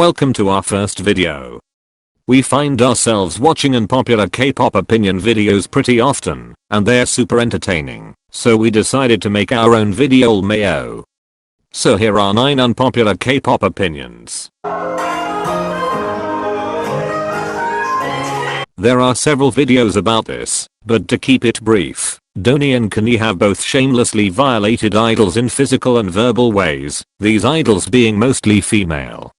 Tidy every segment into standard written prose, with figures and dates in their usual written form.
Welcome to our first video. We find ourselves watching unpopular K-pop opinion videos pretty often, and they're super entertaining, so we decided to make our own video mayo. So here are 9 unpopular K-pop opinions. There are several videos about this, but to keep it brief, Donnie and Kanye have both shamelessly violated idols in physical and verbal ways, these idols being mostly female.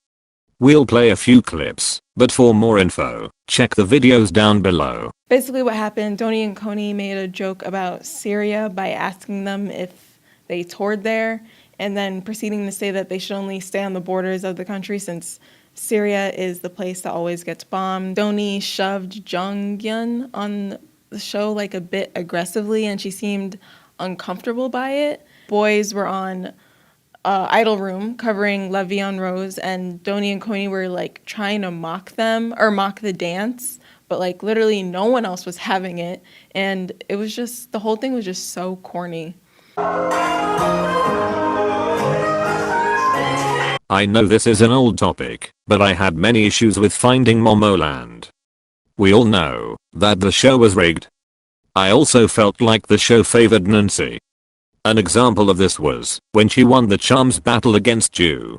We'll play a few clips, but for more info, check the videos down below. Basically what happened, Donnie and Kanye made a joke about Syria by asking them if they toured there, and then proceeding to say that they should only stay on the borders of the country since Syria is the place that always gets bombed. Donnie shoved Jonghyun on the show like a bit aggressively, and she seemed uncomfortable by it. Boys were on Idol Room covering La Vie en Rose, and Donnie and Kanye were like trying to mock them or mock the dance, but like literally no one else was having it, and it was just, the whole thing was just so corny. I know this is an old topic, but I had many issues with finding Momoland. We all know that the show was rigged. I also felt like the show favored Nancy. An example of this was when she won the charms battle against Ju.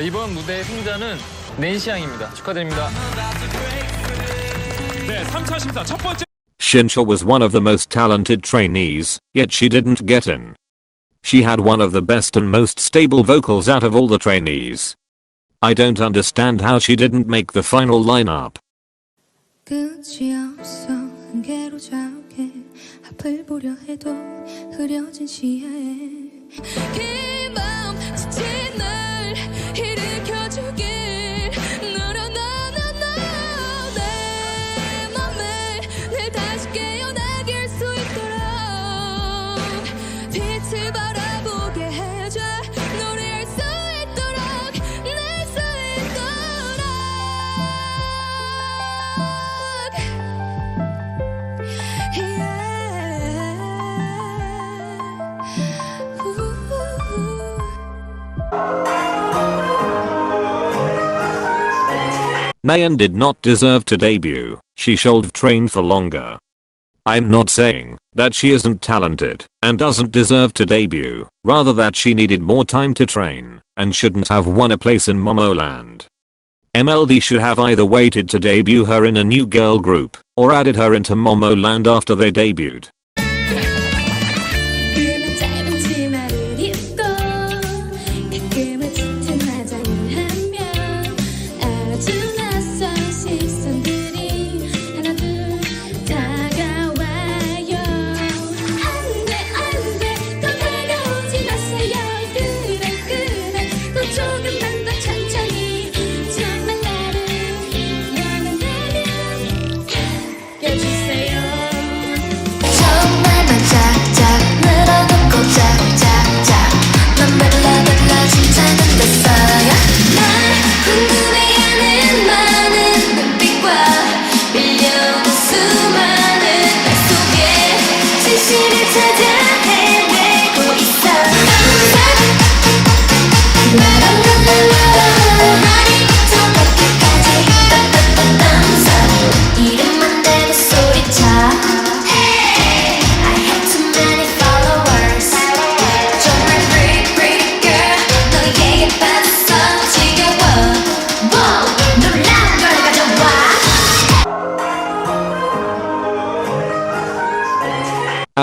이번 무대의 승자는 낸시 양입니다. 축하드립니다. 네, 3차 심사 첫 번째. Shinsha was one of the most talented trainees, yet she didn't get in. She had one of the best and most stable vocals out of all the trainees. I don't understand how she didn't make the final lineup. 끝이 없어 한계로 자욱해 앞을 보려 해도 흐려진 시야에 긴 밤 지친 날 일으켜주길 너라 나나나 내 맘에 늘 다시 깨어나길 수 있도록 빛을 바라보게 해줘 노래할 수 있도록 날 수 있도록 Nayeon did not deserve to debut, she should have trained for longer. I'm not saying that she isn't talented and doesn't deserve to debut, rather that she needed more time to train and shouldn't have won a place in Momoland. MLD should have either waited to debut her in a new girl group or added her into Momoland after they debuted.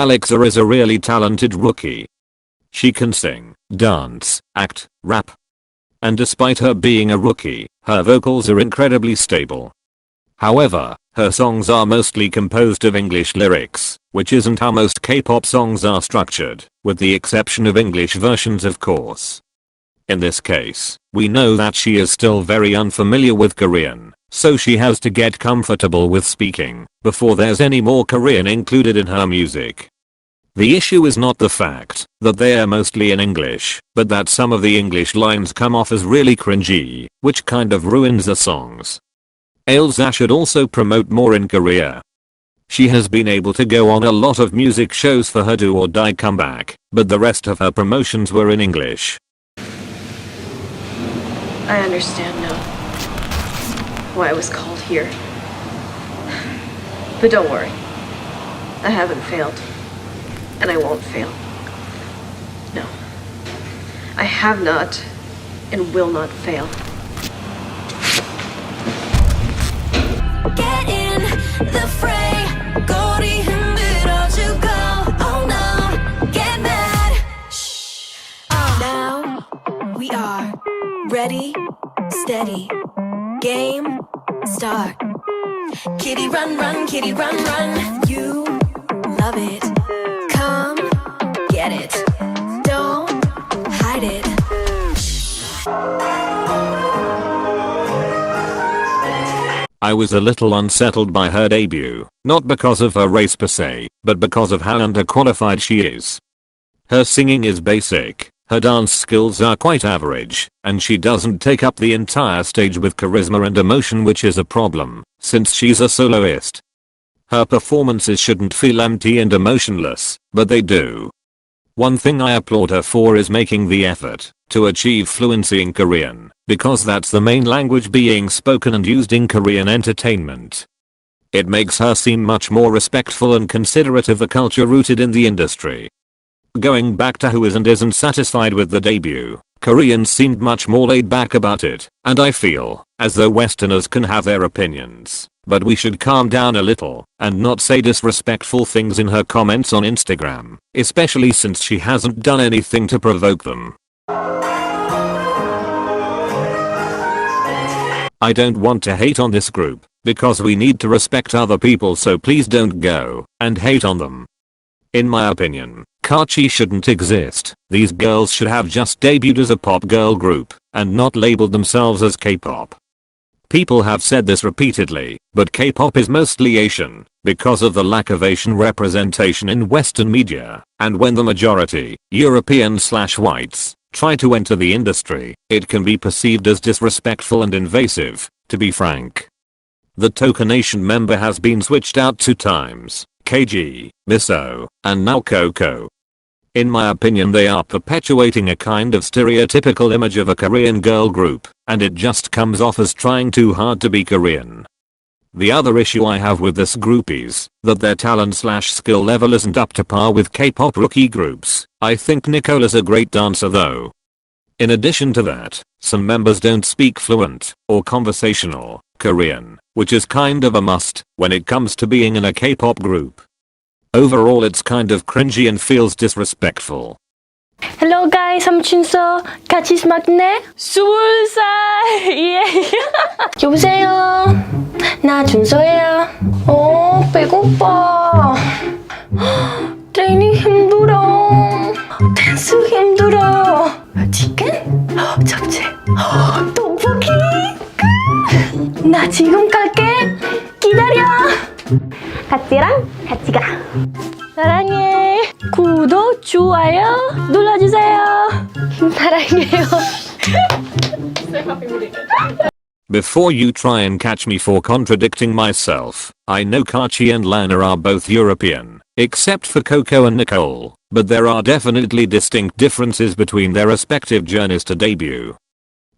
Alexa is a really talented rookie. She can sing, dance, act, rap. And despite her being a rookie, her vocals are incredibly stable. However, her songs are mostly composed of English lyrics, which isn't how most K-pop songs are structured, with the exception of English versions of course. In this case, we know that she is still very unfamiliar with Korean, so she has to get comfortable with speaking before there's any more Korean included in her music. The issue is not the fact that they are mostly in English, but that some of the English lines come off as really cringy, which kind of ruins the songs. Ailsa should also promote more in Korea. She has been able to go on a lot of music shows for her do or die comeback, but the rest of her promotions were in English. I understand now why I was called here. But don't worry. I haven't failed. And I won't fail. No. I have not and will not fail. Get in the fray. 꼬리 흔들어주고. Oh no. Get mad. Shh. Now we are ready, steady. Game start. Kitty run, run, kitty run, run. You love it. Come get it. Don't hide it. I was a little unsettled by her debut, not because of her race per se, but because of how underqualified she is. Her singing is basic, her dance skills are quite average, and she doesn't take up the entire stage with charisma and emotion, which is a problem, since she's a soloist. Her performances shouldn't feel empty and emotionless, but they do. One thing I applaud her for is making the effort to achieve fluency in Korean, because that's the main language being spoken and used in Korean entertainment. It makes her seem much more respectful and considerate of the culture rooted in the industry. Going back to who is and isn't satisfied with the debut, Koreans seemed much more laid back about it, and I feel as though Westerners can have their opinions, but we should calm down a little and not say disrespectful things in her comments on Instagram, especially since she hasn't done anything to provoke them. I don't want to hate on this group, because we need to respect other people, so please don't go and hate on them. In my opinion, Kachi shouldn't exist. These girls should have just debuted as a pop girl group and not labeled themselves as K-pop. People have said this repeatedly, but K-pop is mostly Asian because of the lack of Asian representation in Western media, and when the majority, European/whites, try to enter the industry, it can be perceived as disrespectful and invasive, to be frank. The Token Nation member has been switched out 2 times. KG, Miso, and now Coco. In my opinion, they are perpetuating a kind of stereotypical image of a Korean girl group, and it just comes off as trying too hard to be Korean. The other issue I have with this group is that their talent/skill level isn't up to par with K-pop rookie groups. I think Nicola's a great dancer though. In addition to that, some members don't speak fluent or conversational Korean, which is kind of a must when it comes to being in a K-pop group. Overall, it's kind of cringy and feels disrespectful. Hello guys, I'm 준서. 같이 스마트네? 20살! 예. 여보세요? 나 준서예요. 배고파. 트레이닝 힘들어. 댄스 힘들어. 치킨? 잡채. 떡볶이? 나 지금 갈게. 기다려. 같이랑 같이 가. 사랑해. 구독, 좋아요 눌러주세요. 사랑해요. Before you try and catch me for contradicting myself, I know Kachi and Lana are both European, except for Coco and Nicole, but there are definitely distinct differences between their respective journeys to debut.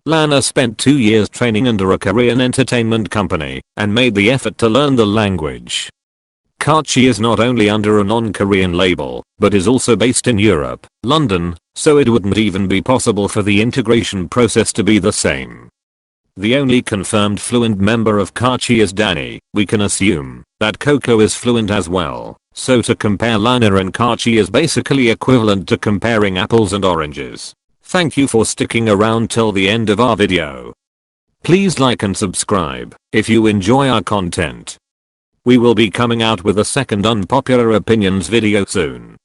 Lana spent 2 years training under a Korean entertainment company and made the effort to learn the language. Kachi is not only under a non-Korean label, but is also based in Europe, London, so it wouldn't even be possible for the integration process to be the same. The only confirmed fluent member of Kachi is Danny. We can assume that Coco is fluent as well, So to compare Lana and Kachi is basically equivalent to comparing apples and oranges. Thank you for sticking around till the end of our video. Please like and subscribe if you enjoy our content. We will be coming out with a second unpopular opinions video soon.